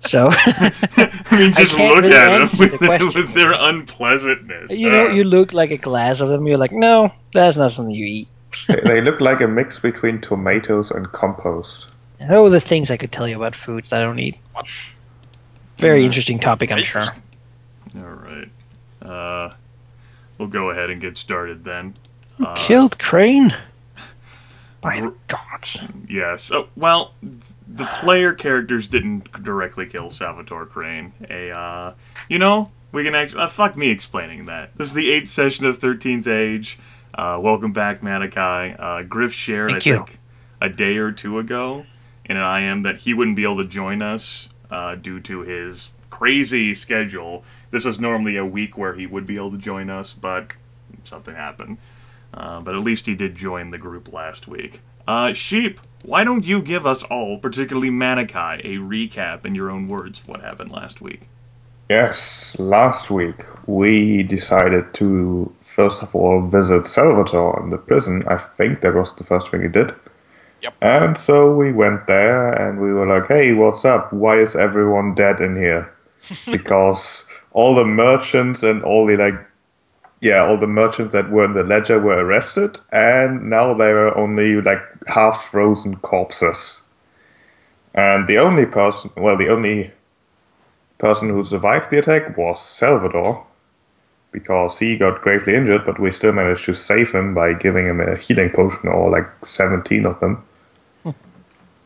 So I mean, I just can't look really at answer the them question. with their unpleasantness. You know, you look like a glass of them. You're like, no, that's not something you eat. They look like a mix between tomatoes and compost. Oh, the things I could tell you about food that I don't eat. Very interesting topic, I'm sure. All right. We'll go ahead and get started then. Killed Crane? By the gods. Yes. Oh, well, the player characters didn't directly kill Salvatore Crane. You know, we can actually... fuck me explaining that. This is the 8th session of 13th Age. Welcome back, Manaki. Gryph shared, I think, a day or two ago in an IM that he wouldn't be able to join us due to his crazy schedule. This was normally a week where he would be able to join us, but something happened. But at least he did join the group last week. Sheep, why don't you give us all, particularly Manaki, a recap in your own words of what happened last week? Yes, last week we decided to first of all visit Salvatore in the prison. I think that was the first thing he did. Yep. And so we went there and we were like, hey, what's up? Why is everyone dead in here? Because all the merchants and all the merchants that were in the ledger were arrested, and now they are only like half-frozen corpses. And the only person who survived the attack was Salvatore, because he got gravely injured, but we still managed to save him by giving him a healing potion, or like 17 of them.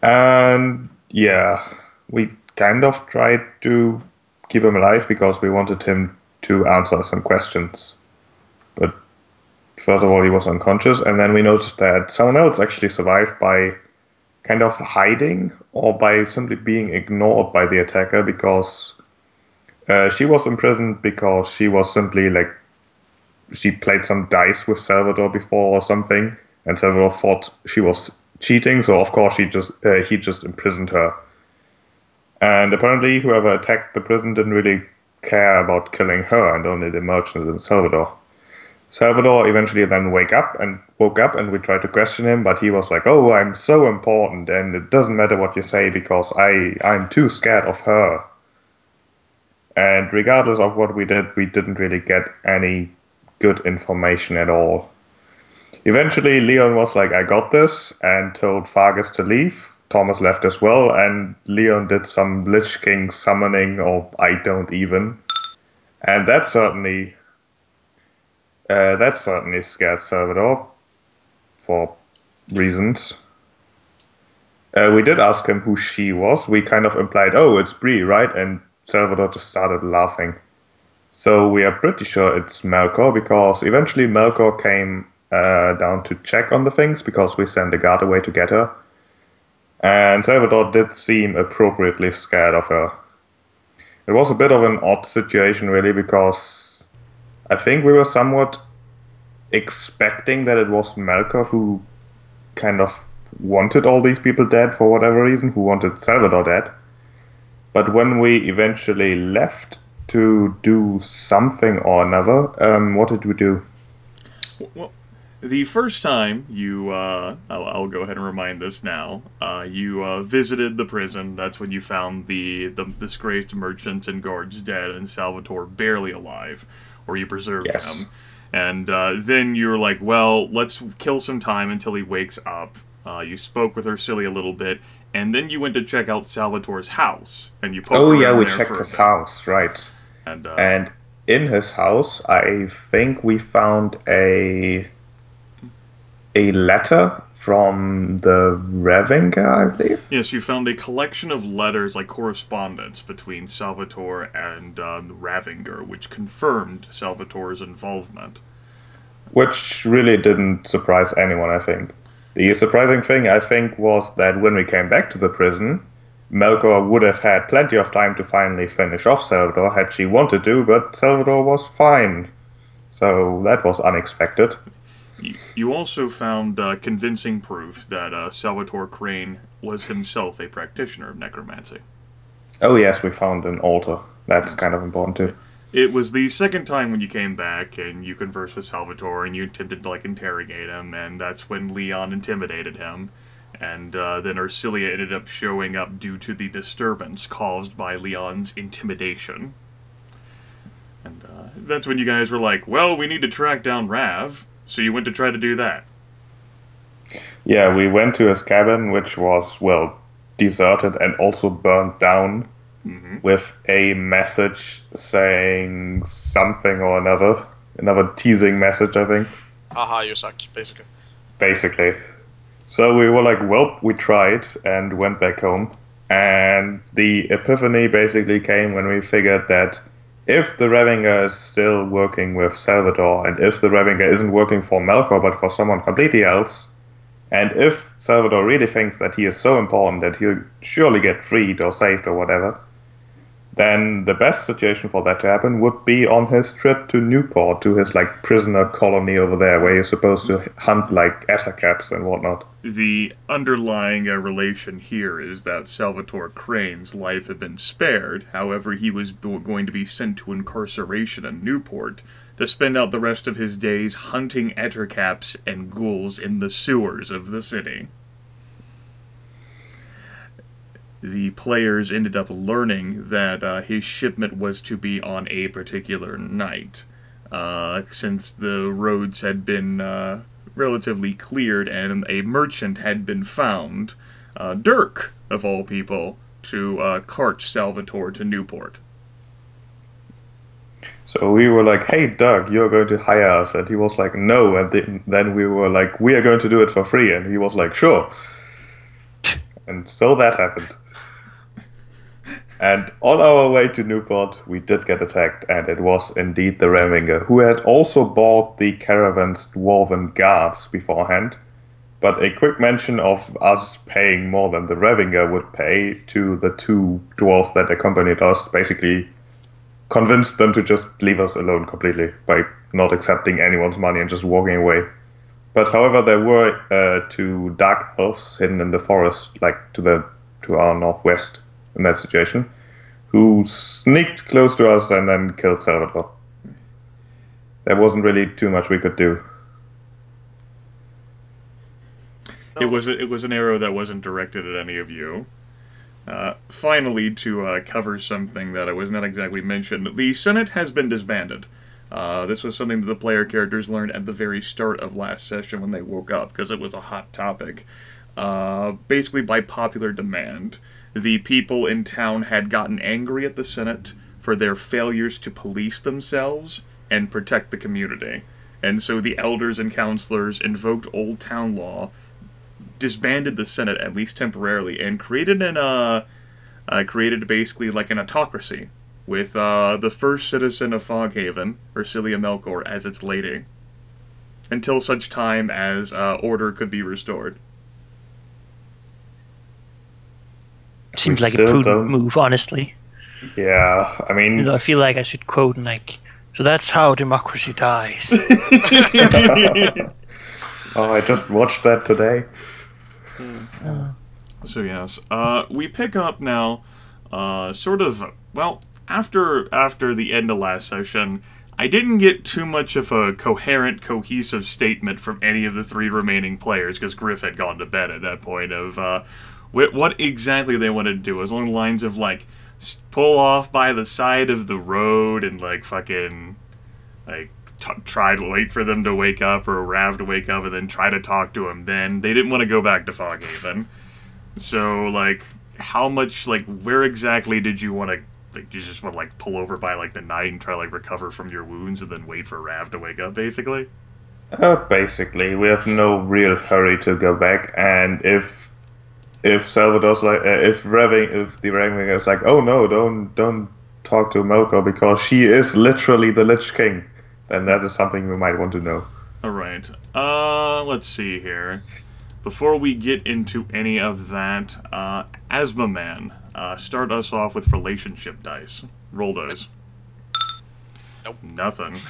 And yeah, we kind of tried to keep him alive because we wanted him to answer some questions. But first of all, he was unconscious, and then we noticed that someone else actually survived by kind of hiding or by simply being ignored by the attacker, because she was imprisoned because she was simply like, she played some dice with Salvatore before or something, and Salvatore thought she was cheating, so of course he just imprisoned her. And apparently whoever attacked the prison didn't really care about killing her, and only the merchant and Salvatore. Salvatore eventually then woke up and we tried to question him, but he was like, oh, I'm so important and it doesn't matter what you say because I'm too scared of her. And regardless of what we did, we didn't really get any good information at all. Eventually, Leon was like, I got this, and told Fargus to leave. Thomas left as well, and Leon did some Lich King summoning, or I don't even. And that certainly scared Salvatore, for reasons. We did ask him who she was. We kind of implied, oh, it's Bree, right? And Salvatore just started laughing. So we are pretty sure it's Melkor, because eventually Melkor came down to check on the things, because we sent a guard away to get her. And Salvatore did seem appropriately scared of her. It was a bit of an odd situation, really, because I think we were somewhat expecting that it was Melkor who kind of wanted all these people dead for whatever reason, who wanted Salvatore dead. But when we eventually left to do something or another, what did we do? Well, the first time you, I'll go ahead and remind this now, you visited the prison. That's when you found the disgraced merchants and guards dead and Salvatore barely alive, or you preserved him. And then you were like, well, let's kill some time until he wakes up. You spoke with Ursili a little bit, and then you went to check out Salvatore's house. And you poked around we there checked for his house, right. And in his house, I think we found a letter from the Revenga, I believe. Yes, you found a collection of letters, like correspondence between Salvatore and Ravinger, which confirmed Salvatore's involvement. Which really didn't surprise anyone, I think. The surprising thing, I think, was that when we came back to the prison, Melkor would have had plenty of time to finally finish off Salvatore had she wanted to, but Salvatore was fine. So that was unexpected. You also found convincing proof that Salvatore Crane was himself a practitioner of necromancy. Oh yes, we found an altar. That's kind of important too. It was the second time when you came back and you conversed with Salvatore and you attempted to interrogate him, and that's when Leon intimidated him. And then Ursilia ended up showing up due to the disturbance caused by Leon's intimidation. And that's when you guys were like, well, we need to track down Rav, so you went to try to do that. Yeah, we went to his cabin, which was, well, deserted and also burned down, with a message saying something or another. Another teasing message, I think. Haha, you suck, basically. Basically. So we were like, well, we tried, and went back home. And the epiphany basically came when we figured that if the Revenga is still working with Salvador, and if the Revenga isn't working for Melkor but for someone completely else, and if Salvador really thinks that he is so important that he'll surely get freed or saved or whatever, then the best situation for that to happen would be on his trip to Newport, to his like prisoner colony over there, where you're supposed to hunt like ettercaps and whatnot. The underlying relation here is that Salvatore Crane's life had been spared, however he was going to be sent to incarceration in Newport to spend out the rest of his days hunting ettercaps and ghouls in the sewers of the city. The players ended up learning that his shipment was to be on a particular night, since the roads had been relatively cleared and a merchant had been found, Dirk, of all people, to cart Salvatore to Newport. So we were like, hey, Doug, you're going to hire us. And he was like, no. And then we were like, we are going to do it for free. And he was like, sure. And so that happened. And on our way to Newport, we did get attacked, and it was indeed the Revenga, who had also bought the caravan's dwarven guards beforehand. But a quick mention of us paying more than the Revenga would pay to the two dwarves that accompanied us basically convinced them to just leave us alone completely by not accepting anyone's money and just walking away. But however, there were two dark elves hidden in the forest, like to our northwest, in that situation, who sneaked close to us and then killed Salvador. There wasn't really too much we could do. It was an arrow that wasn't directed at any of you. Finally, to cover something that was not exactly mentioned, the Senate has been disbanded. This was something that the player characters learned at the very start of last session when they woke up, because it was a hot topic. Basically, by popular demand, the people in town had gotten angry at the Senate for their failures to police themselves and protect the community. And so the elders and counselors invoked Old Town Law, disbanded the Senate, at least temporarily, and created basically like an autocracy, with the first citizen of Foghaven, Ursilia Melkor, as its lady, until such time as order could be restored. Seems like a prudent move, honestly. Yeah, I mean, I feel like I should quote like, so that's how democracy dies. Oh, I just watched that today. So yes, we pick up now, sort of, well, after the end of last session, I didn't get too much of a coherent, cohesive statement from any of the three remaining players, because Gryph had gone to bed at that point, of what exactly they wanted to do. It was along the lines of, like, pull off by the side of the road and, like, fucking, like, try to wait for them to wake up, or Rav to wake up, and then try to talk to him then. They didn't want to go back to Foghaven. So, like, how much, like, where exactly did you want to, like, you just want to, like, pull over by, like, the night and try to, like, recover from your wounds and then wait for Rav to wake up, basically? Basically, we have no real hurry to go back, and if Salvador's like, if the Raving is like, oh no, don't talk to Melkor because she is literally the Lich King, then that is something we might want to know. Alright, let's see here. Before we get into any of that, Asthma Man, start us off with relationship dice. Roll those. Nope. Nothing.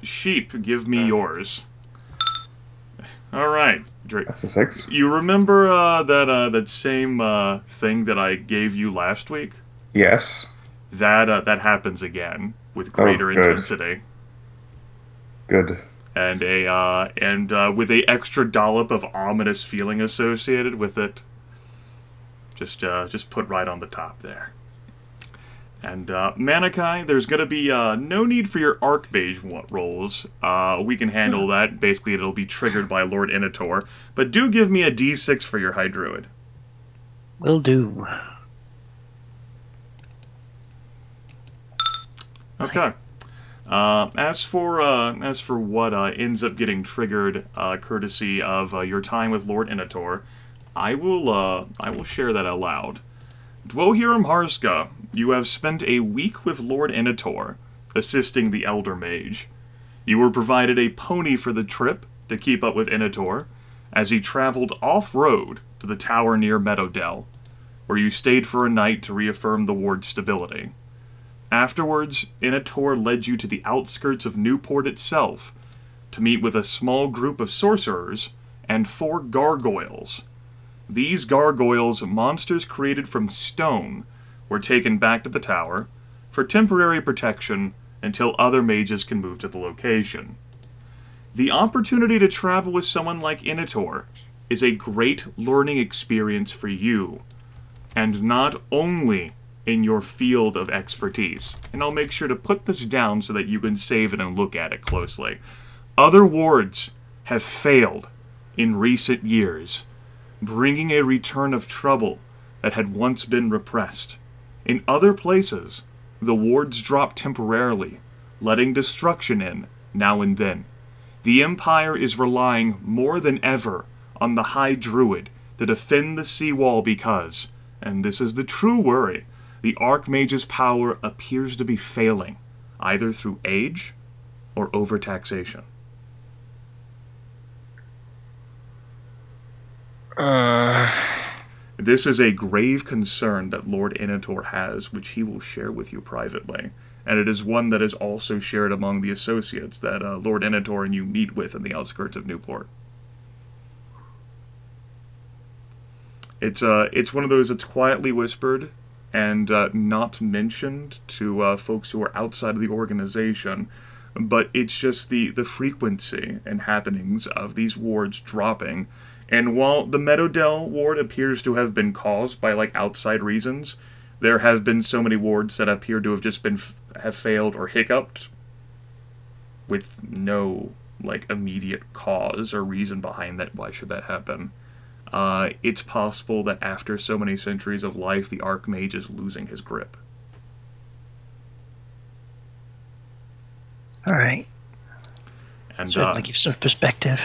Sheep, give me yours. Alright. That's a 6. You remember that same thing that I gave you last week? Yes. That happens again with greater intensity. Good. and with a extra dollop of ominous feeling associated with it. Just put right on the top there. And Manaki, there's going to be no need for your Archmage rolls. We can handle that. Basically, it'll be triggered by Lord Inator. But do give me a D6 for your High Druid. Will do. Okay. As for what ends up getting triggered, courtesy of your time with Lord Inator, I will share that aloud. Dwohurim Harsca, you have spent a week with Lord Inator, assisting the Elder Mage. You were provided a pony for the trip to keep up with Inator, as he traveled off-road to the tower near Meadowdell, where you stayed for a night to reaffirm the ward's stability. Afterwards, Inator led you to the outskirts of Newport itself, to meet with a small group of sorcerers and 4 gargoyles. These gargoyles, monsters created from stone, were taken back to the tower for temporary protection until other mages can move to the location. The opportunity to travel with someone like Inator is a great learning experience for you, and not only in your field of expertise. And I'll make sure to put this down so that you can save it and look at it closely. Other wards have failed in recent years, bringing a return of trouble that had once been repressed. In other places, the wards drop temporarily, letting destruction in now and then. The Empire is relying more than ever on the High Druid to defend the seawall because, and this is the true worry, the Archmage's power appears to be failing, either through age or overtaxation. This is a grave concern that Lord Inator has, which he will share with you privately. And it is one that is also shared among the associates that Lord Inator and you meet with in the outskirts of Newport. It's one of those that's quietly whispered and not mentioned to folks who are outside of the organization, but it's just the frequency and happenings of these wards dropping. And while the Meadowdell ward appears to have been caused by, like, outside reasons, there have been so many wards that appear to have just have failed or hiccuped with no, like, immediate cause or reason behind that. Why should that happen? It's possible that after so many centuries of life, the Archmage is losing his grip. Alright. And certainly gives some perspective.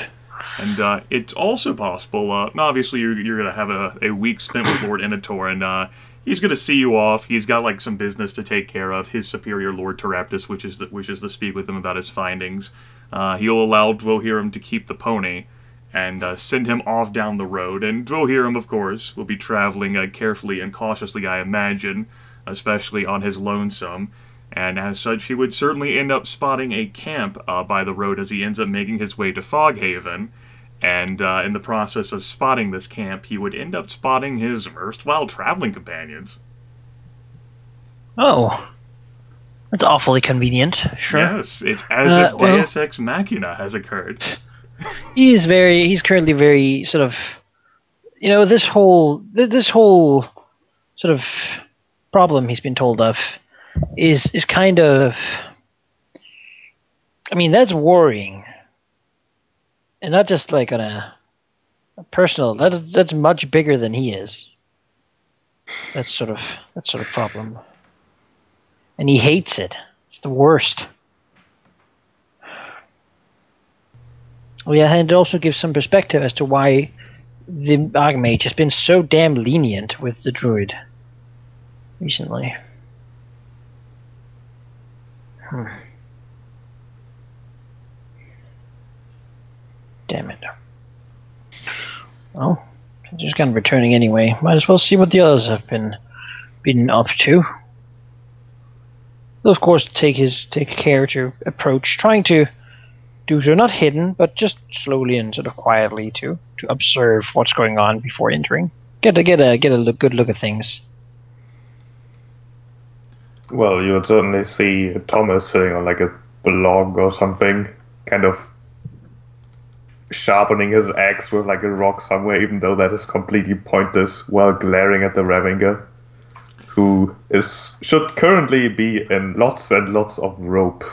And it's also possible, obviously you're going to have a week spent with Lord Inator, and he's going to see you off. He's got, like, some business to take care of. His superior, Lord Teraptus, wishes to speak with him about his findings. He'll allow Dwohurim to keep the pony and send him off down the road. And Dwohurim, of course, will be traveling carefully and cautiously, I imagine, especially on his lonesome. And as such, he would certainly end up spotting a camp by the road as he ends up making his way to Foghaven. And in the process of spotting this camp, he would end up spotting his erstwhile traveling companions. Oh. That's awfully convenient, sure. Yes, it's as if Deus Ex Machina has occurred. He's currently very sort of, this whole sort of problem he's been told of is kind of, I mean, that's worrying, and not just like on a personal. That's much bigger than he is. That sort of problem, and he hates it. It's the worst. Oh yeah, and it also gives some perspective as to why the Archmage has been so damn lenient with the Druid recently. Damn it. Well, just kind of returning anyway. Might as well see what the others have been up to. They'll of course take care to approach, trying to do so not hidden, but just slowly and sort of quietly to observe what's going on before entering. Get a good look at things. Well, you would certainly see Thomas sitting on like a blog or something, kind of sharpening his axe with like a rock somewhere, even though that is completely pointless, while glaring at the Ravenger, who should currently be in lots and lots of rope.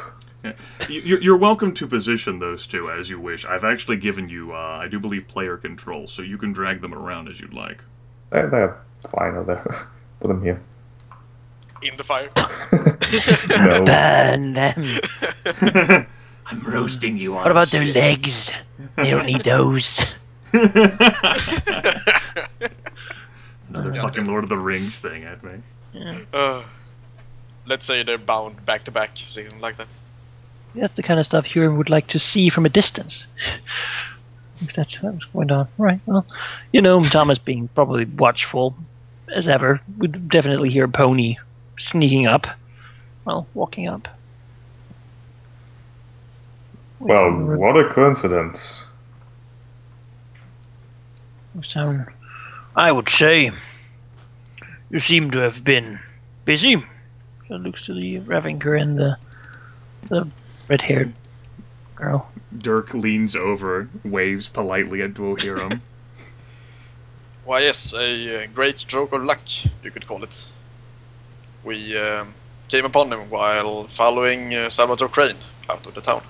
Yeah. You're welcome to position those two as you wish. I've actually given you, I do believe, player control, so you can drag them around as you'd like. They're fine over there. Put them here. In the fire. No. Burn them. I'm roasting you on What about their legs? They don't need those. Another fucking Lord of the Rings thing at me. Let's say they're bound back to back, something like that. That's the kind of stuff Huron would like to see from a distance. If that's what's going on. Right, well, you know, Thomas being probably watchful as ever, would definitely hear a pony sneaking up. Well, walking up. Well, what a coincidence. So, I would say you seem to have been busy. So it looks to the Ravenger and the red-haired girl. Dirk leans over, waves politely at Dwohurim. Why, yes, a great stroke of luck, you could call it. We came upon him while following Salvatore Crane out of the town.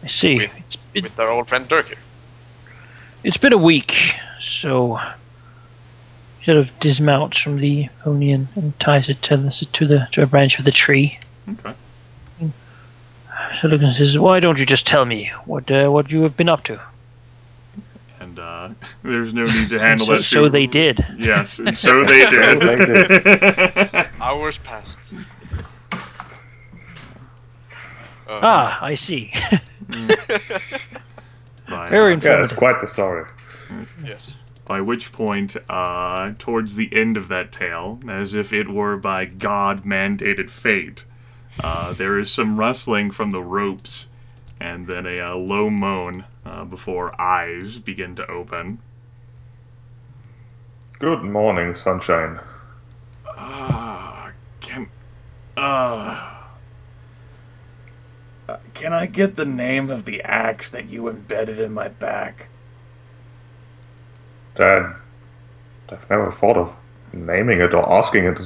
I see. With our old friend Dirk here. It's been a week, so sort of dismounts from the pony and ties it to a branch of the tree. Okay. So Lucan says, "Why don't you just tell me what you have been up to?" And there's no need to handle that. So they did. Yes, and so they did. Hours passed. I see. Yeah, Very informative. Yeah, it's quite the story. Yes. By which point, towards the end of that tale, as if it were by God-mandated fate, there is some rustling from the ropes, and then a low moan before eyes begin to open. Good morning, sunshine. Can I get the name of the axe that you embedded in my back? I've never thought of naming it or asking it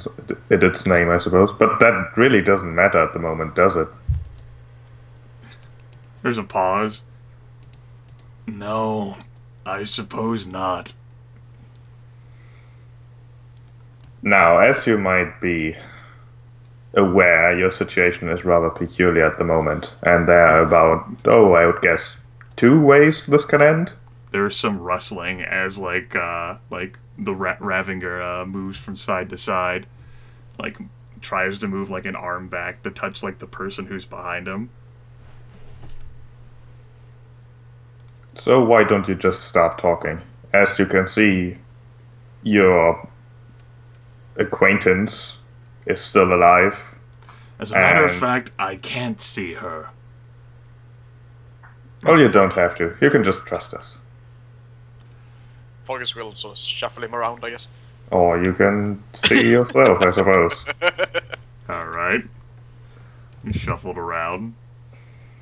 its name, I suppose. But that really doesn't matter at the moment, does it? There's a pause. No, I suppose not. Now, as you might be aware, your situation is rather peculiar at the moment. And there are about, I would guess, 2 ways this can end. There's some rustling as, like the Ravenger moves from side to side. Like, tries to move, like, an arm back to touch, like, the person who's behind him. So why don't you just start talking? As you can see, your acquaintance is still alive. As a matter of fact, I can't see her. Well, you don't have to. You can just trust us. Fargus will sort of shuffle him around, I guess. Or you can see yourself, I suppose. Alright. He shuffled around.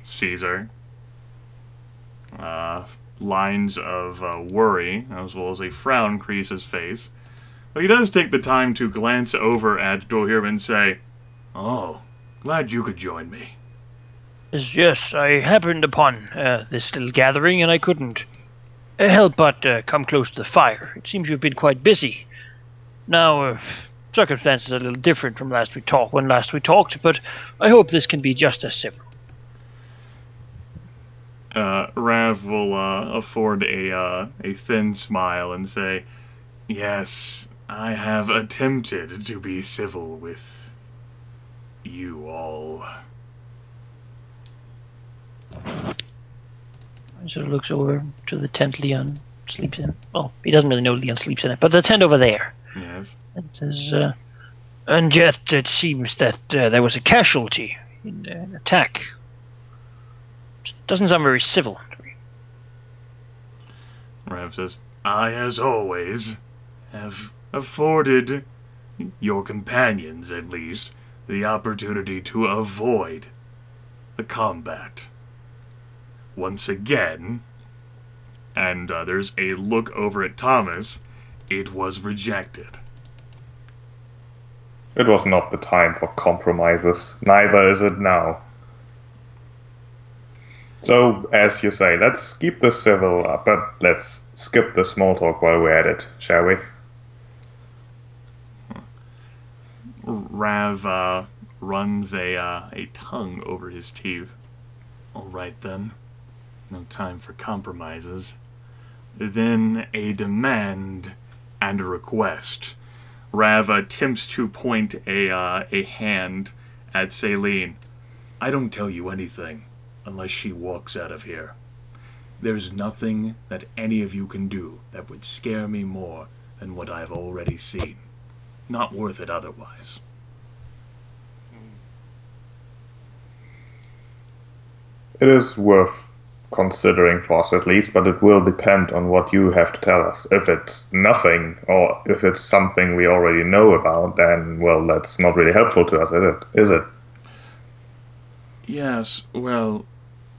Sees her. Lines of worry, as well as a frown, crease his face. But he does take the time to glance over at Dwohurim and say, "Oh, glad you could join me." Yes, I happened upon this little gathering, and I couldn't help but come close to the fire. It seems you've been quite busy. Now, circumstances are a little different from when last we talked, but I hope this can be just as civil. Rav will afford a thin smile and say, "Yes, I have attempted to be civil with you all." He sort of looks over to the tent Leon sleeps in. Well, he doesn't really know Leon sleeps in it, but the tent over there. Yes. And says, and yet it seems that there was a casualty in an attack. Doesn't sound very civil to me. Rav says, "I, as always, have afforded your companions, at least, the opportunity to avoid the combat. once again, and there's a look over at Thomas, it was rejected. It was not the time for compromises. Neither is it now. So, as you say, let's keep this civil, but let's skip the small talk while we're at it, shall we? Rav runs a tongue over his teeth. All right then, no time for compromises. Then a demand and a request. Rav attempts to point a hand at Celine. I don't tell you anything unless she walks out of here. There's nothing that any of you can do that would scare me more than what I've already seen. Not worth it otherwise. It is worth considering for us at least, but it will depend on what you have to tell us. If it's nothing, or if it's something we already know about, then, well, that's not really helpful to us, is it? Yes, well,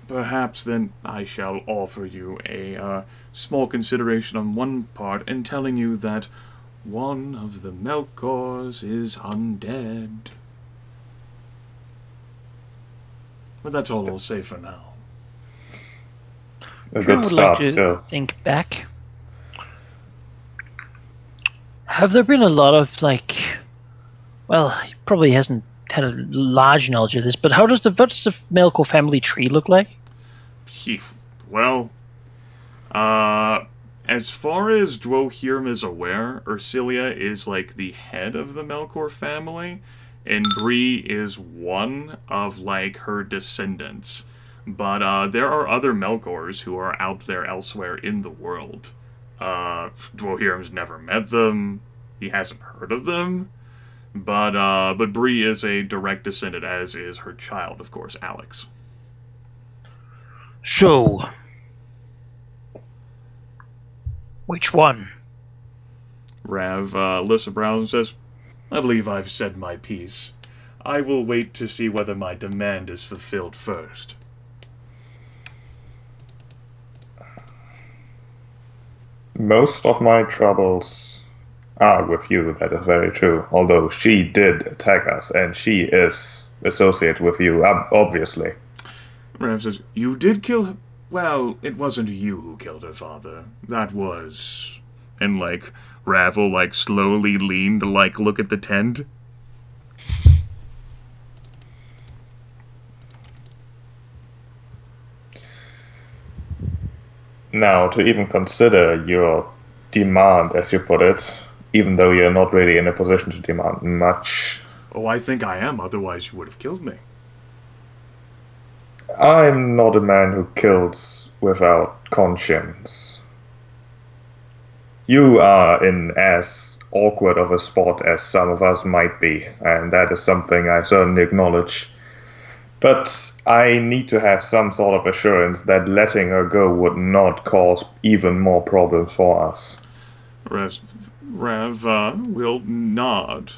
perhaps then I shall offer you a small consideration on one part in telling you that one of the Melkors is undead. But that's all I'll say for now. A good start, still. Think back. Have there been a lot of, like, well, he probably hasn't had a large knowledge of this, but what does the Melkor family tree look like? Well, as far as Dwohurim is aware, Ursilia is like the head of the Melkor family, and Bree is one of like her descendants. But there are other Melkors who are out there elsewhere in the world. Dwohurim's never met them. He hasn't heard of them. But Bree is a direct descendant, as is her child, of course, Alex. So, which one? Rav lifts her brows and says, I believe I've said my piece. I will wait to see whether my demand is fulfilled first. Most of my troubles are with you, that is very true. Although she did attack us, and she is associated with you, obviously. Rav says, you did kill her? Well, it wasn't you who killed her father. That was... And, like, Rav will, like, slowly lean to, like, look at the tent. Now, to even consider your demand, as you put it, even though you're not really in a position to demand much... Oh, I think I am, otherwise you would have killed me. I'm not a man who kills without conscience. You are in as awkward of a spot as some of us might be, and that is something I certainly acknowledge. But I need to have some sort of assurance that letting her go would not cause even more problems for us. Rav will nod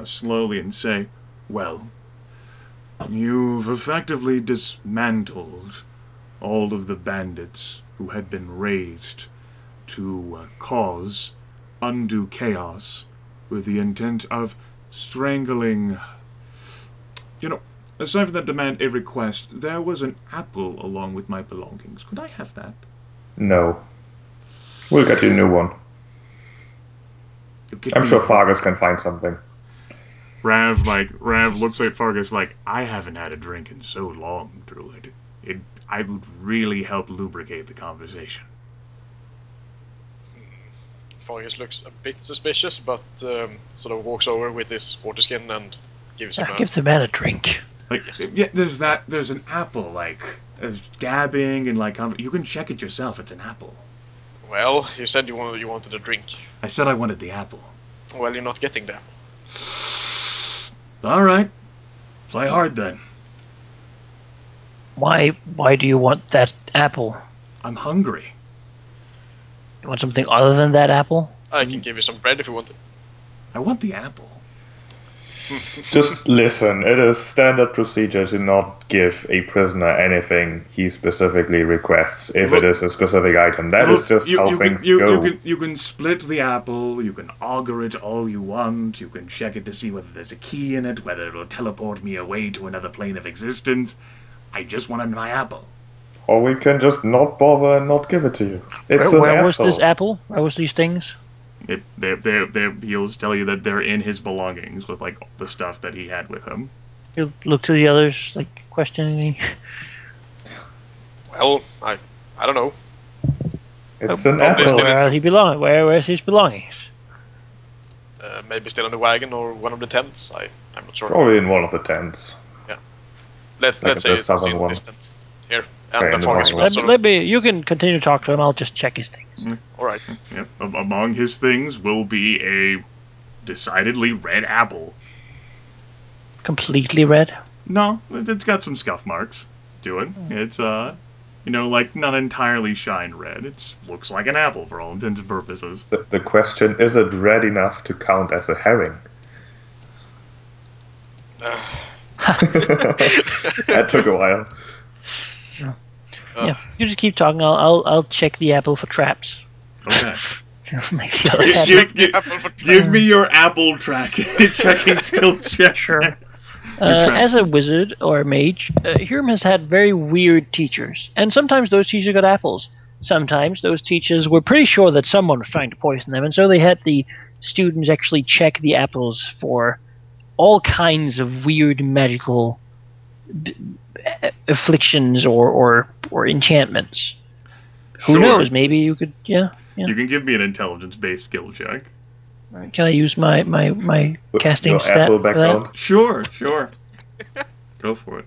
slowly and say, well, you've effectively dismantled all of the bandits who had been raised to cause undue chaos with the intent of strangling... You know, aside from that demand, a request, there was an apple along with my belongings. Could I have that? No. We'll get you a new one. I'm sure Fargus can find something. Rav looks at Fargus like, I haven't had a drink in so long, Druid. I would really help lubricate the conversation. Fargus looks a bit suspicious, but sort of walks over with his water skin and gives him Gives the man a drink. Like, yeah, there's an apple, like, gabbing and like, you can check it yourself, it's an apple. Well, you said you wanted a drink. I said I wanted the apple. Well, you're not getting the apple. Alright. Play hard then. Why do you want that apple? I'm hungry. You want something other than that apple? I can give you some bread if you want it. I want the apple. Just listen, it is standard procedure to not give a prisoner anything he specifically requests if it is a specific item. That is just how things go. You can split the apple, you can augur it all you want, you can check it to see whether there's a key in it, whether it'll teleport me away to another plane of existence. I just wanted my apple. Or we can just not bother and not give it to you. It's Where was this apple? Where was these things? He'll tell you that they're in his belongings with, like, the stuff that he had with him. He'll look to the others, like, questioningly. Well, I don't know. It's an Probably apple. still Where does he belong? Where's his belongings? Maybe still in the wagon or one of the tents. I'm not sure. Probably in one of the tents. Yeah. Let's Like say the it's southern in one. distance. Here. Okay, And in the the Fargus northern will also... Let me. You can continue to talk to him. I'll just check his things. Alright. Yep. Among his things will be a decidedly red apple. Completely red. No, it's got some scuff marks to it. It's, like, not entirely shine red. It looks like an apple for all intents and purposes. The question, is it red enough to count as a herring? That took a while. Yeah, you just keep talking. I'll check the apple for traps. Okay. Make the other happy. Give me your apple checking skill check. Sure. As a wizard or a mage, Hurim has had very weird teachers, and sometimes those teachers got apples. Sometimes those teachers were pretty sure that someone was trying to poison them, and so they had the students actually check the apples for all kinds of weird magical afflictions or enchantments. Who Sure. knows? Maybe you could. Yeah. You can give me an intelligence-based skill check. Right, can I use my casting Your stat apple for that? background. Sure. Go for it.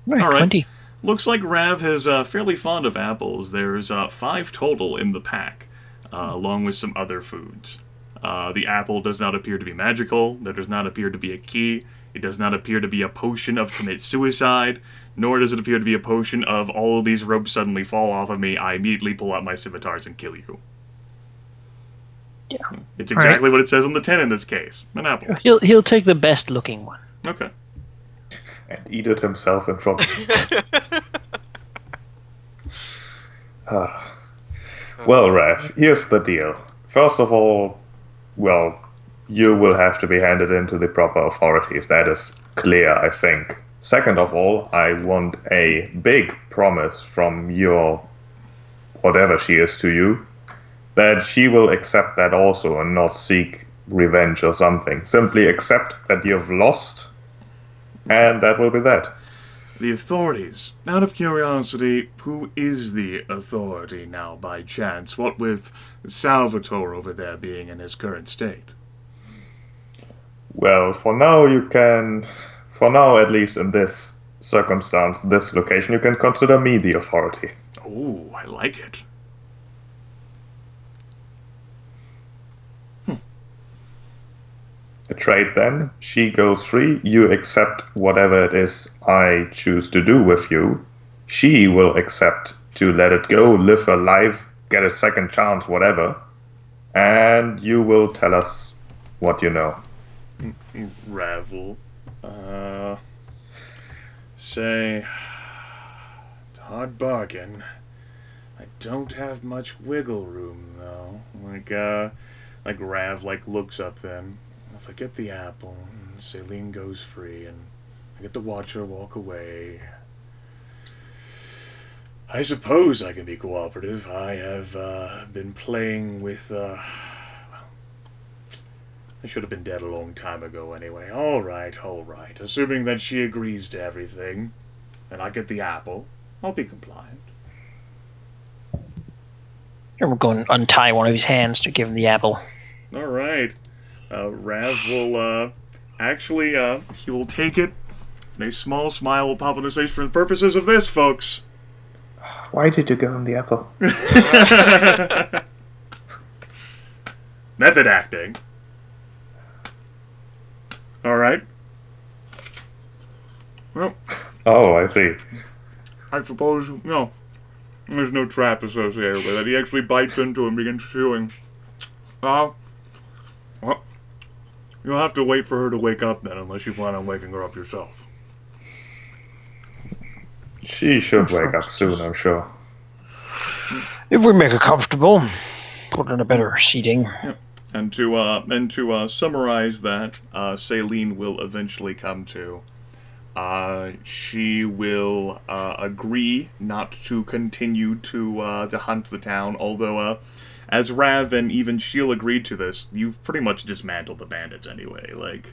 Right, All right. 20. Looks like Rav is fairly fond of apples. There's 5 total in the pack, along with some other foods. The apple does not appear to be magical. There does not appear to be a key. It does not appear to be a potion of commit suicide, nor does it appear to be a potion of all of these ropes suddenly fall off of me, I immediately pull out my scimitars and kill you. Yeah. It's exactly what it says on the 10 in this case. An apple. He'll take the best looking one. Okay. And eat it himself in front of you. Well, Raph, here's the deal. First of all, well, you will have to be handed into the proper authorities. That is clear, I think. Second of all, I want a big promise from your whatever she is to you, that she will accept that also and not seek revenge or something. Simply accept that you've lost, and that will be that. The authorities. Out of curiosity, who is the authority now by chance? What with Salvatore over there being in his current state? Well, for now you can... For now, at least in this circumstance, this location, you can consider me the authority. Oh, I like it. The trade then, she goes free, you accept whatever it is I choose to do with you. She will accept to let it go, live her life, get a second chance, whatever. And you will tell us what you know. Ravel. Say, it's a hard bargain. I don't have much wiggle room, though. Like Rav, looks up then. If I get the apple, and Celine goes free, and I get to watch her walk away, I suppose I can be cooperative. I have, been playing with, well, I should have been dead a long time ago anyway. Alright. Assuming that she agrees to everything, and I get the apple, I'll be compliant. I'm going to untie one of his hands to give him the apple. Alright. Rav will, he will take it, and a small smile will pop on his face for the purposes of this, folks. Why did you give him the apple? Method acting. Alright. Well, Oh, I see. I suppose, there's no trap associated with it. He actually bites into him and begins chewing. Well, you'll have to wait for her to wake up then, unless you plan on waking her up yourself. She should wake up soon, I'm sure. If we make her comfortable, put her in a better seating. Yeah. And to summarize that, Celine will eventually come to. She will agree not to continue to hunt the town, although as Rav and even Sheil agreed to this, you've pretty much dismantled the bandits anyway. Like,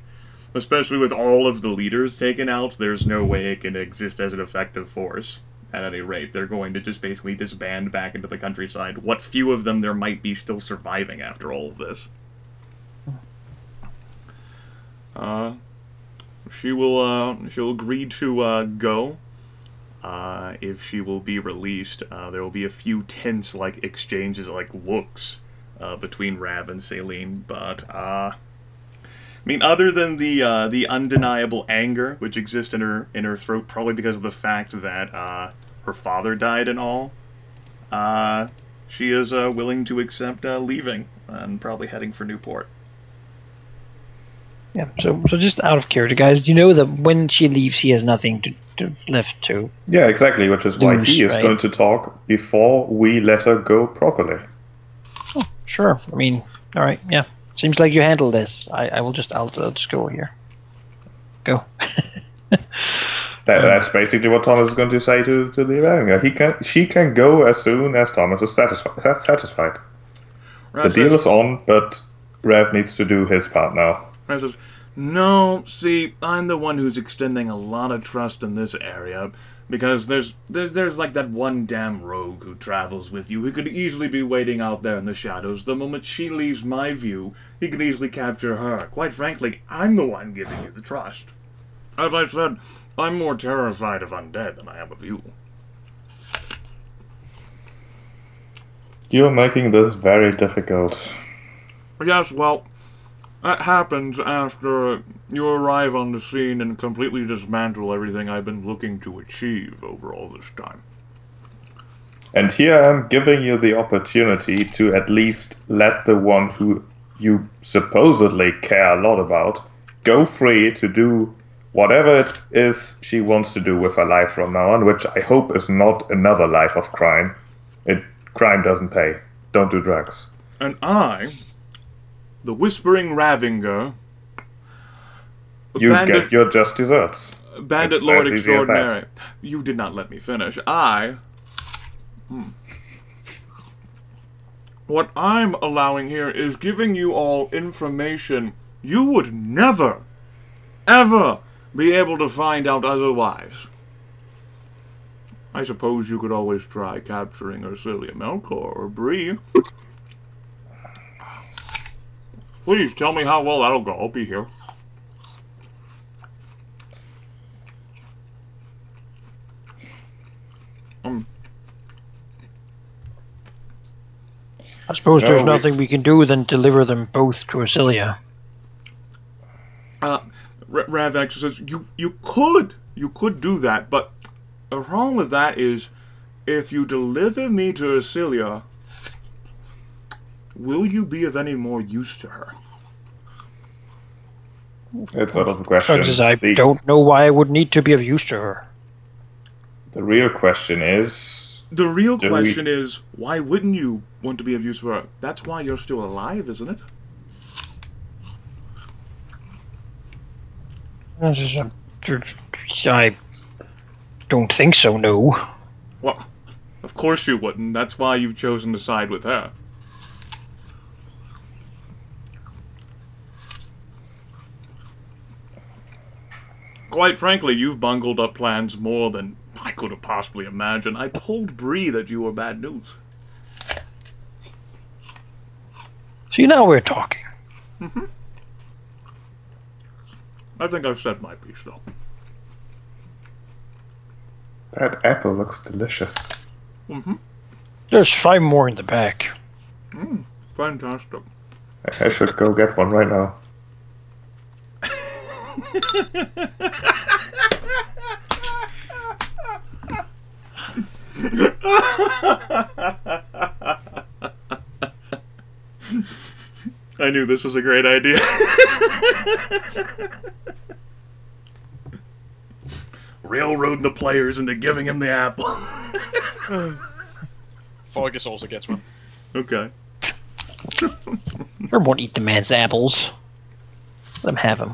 especially with all of the leaders taken out, there's no way it can exist as an effective force. At any rate, they're going to just basically disband back into the countryside. What few of them there might be still surviving after all of this. She'll agree to go. If she will be released, there will be a few tense exchanges, looks, between Rav and Celine. But I mean, other than the undeniable anger which exists in her throat, probably because of the fact that her father died and all, she is willing to accept leaving and probably heading for Newport. Yeah, so just out of curiosity, guys, do you know that when she leaves, he has nothing left to... Yeah, exactly, which is why he is right? going to talk before we let her go properly. Oh, sure. I mean, all right, yeah. Seems like you handle this. I'll just go here. Go. That's basically what Thomas is going to say to the Avenger. She can go as soon as Thomas is satisfied. The deal is on, but Rev needs to do his part now. Rev says, "No, see, I'm the one who's extending a lot of trust in this area, because there's that one damn rogue who travels with you who could easily be waiting out there in the shadows. The moment she leaves my view, he could easily capture her. Quite frankly, I'm the one giving you the trust. As I said, I'm more terrified of undead than I am of you." You're making this very difficult. Yes, well, that happens after you arrive on the scene and completely dismantle everything I've been looking to achieve over all this time. And here I'm giving you the opportunity to at least let the one who you supposedly care a lot about go free to do whatever it is she wants to do with her life from now on, which I hope is not another life of crime. Crime doesn't pay. Don't do drugs. And I, the Whispering Ravinger, You get your just desserts. Bandit It's Lord as easy as Extraordinary. You did not let me finish. What I'm allowing here is giving you all information you would never, ever be able to find out otherwise. I suppose you could always try capturing Ursilia Melkor or Bree. Please tell me how well that'll go. I'll be here. I suppose there's nothing we can do than deliver them both to Ursilia. Rav actually says, you could do that, but the problem with that is, if you deliver me to Ursilia, will you be of any more use to her? It's sort of the question. I don't know why I would need to be of use to her. The real question is... The real question is, why wouldn't you want to be of use to her? That's why you're still alive, isn't it? I don't think so, no. Well, of course you wouldn't. That's why you've chosen to side with her. Quite frankly, you've bungled up plans more than I could have possibly imagined. I told Bree that you were bad news. See, now we're talking. Mm-hmm. I think I've said my piece, though. That apple looks delicious. Mm-hmm. There's 5 more in the back. Fantastic. I should go get one right now. I knew this was a great idea. Railroad the players into giving him the apple. Fargus also gets one. Okay. I won't eat the man's apples. Let him have them.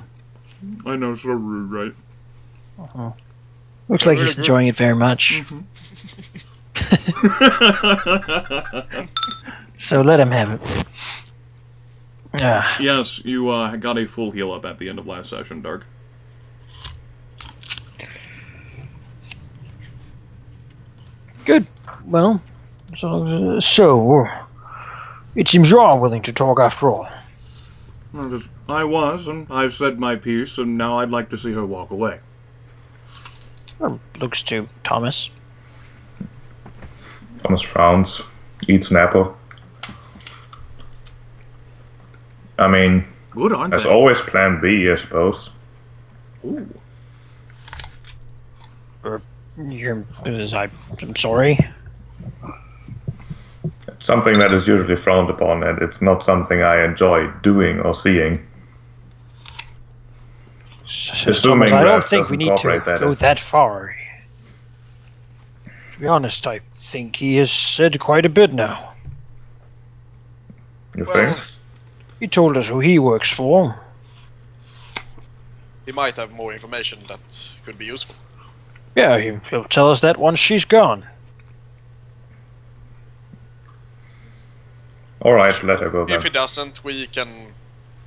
I know, so rude, right? Looks like he's enjoying it very much. So let him have it. Yes, you got a full heal up at the end of last session, Dark. Good. Well, so it seems you are willing to talk after all. Well, 'cause I was, and I've said my piece, and now I'd like to see her walk away. Looks to Thomas. Thomas frowns, eats an apple. I mean, Good, aren't there's they? always plan B, I suppose. Ooh. I'm sorry. It's something that is usually frowned upon, and it's not something I enjoy doing or seeing. Assuming I don't Gryph think we doesn't need to cooperate, that go is. that far. To be honest, I think he has said quite a bit now. You Well, think? He told us who he works for. he might have more information that could be useful. Yeah, he'll tell us that once she's gone. Alright, let her go then. If he doesn't, we can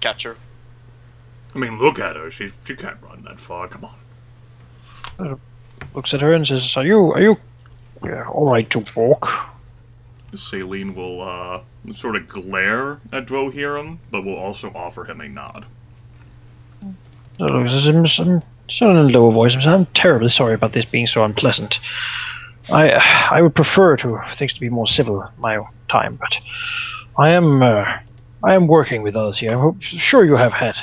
catch her. I mean, look at her. She can't run that far. Come on. Looks at her and says, "Are you all right to walk?" Saline will sort of glare at Dwohurim, but will also offer him a nod. Looks at him, in a lower voice. I'm terribly sorry about this being so unpleasant. I would prefer things to be more civil my time, but I am working with others here. I'm sure you have had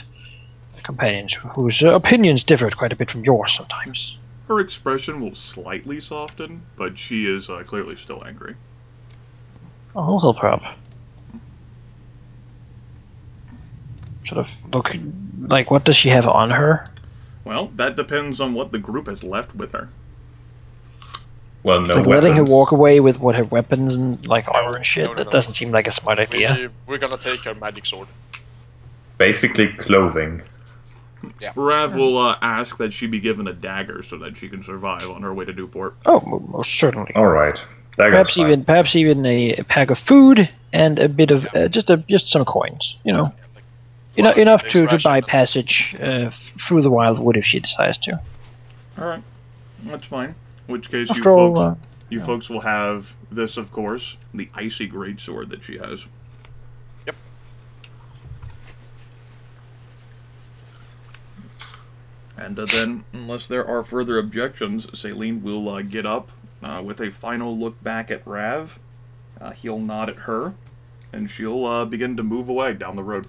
companions whose opinions differed quite a bit from yours sometimes. Her expression will slightly soften, but she is clearly still angry. I'll help her up. Sort of look like, what does she have on her? Well, that depends on what the group has left with her. Well, no Like weapons. letting her walk away with what her weapons and like armor and shit. no, That no. doesn't seem like a smart idea. We're gonna take her magic sword. Basically clothing. Rav will ask that she be given a dagger so that she can survive on her way to Newport. Oh, most certainly. Alright. Perhaps even a pack of food and a bit of just some coins. You know, enough to buy passage through the wildwood if she decides to. Alright, that's fine. In which case, After all, you folks will have this, of course, the icy greatsword that she has. Yep. And then, unless there are further objections, Saline will get up with a final look back at Rav. He'll nod at her, and she'll begin to move away down the road.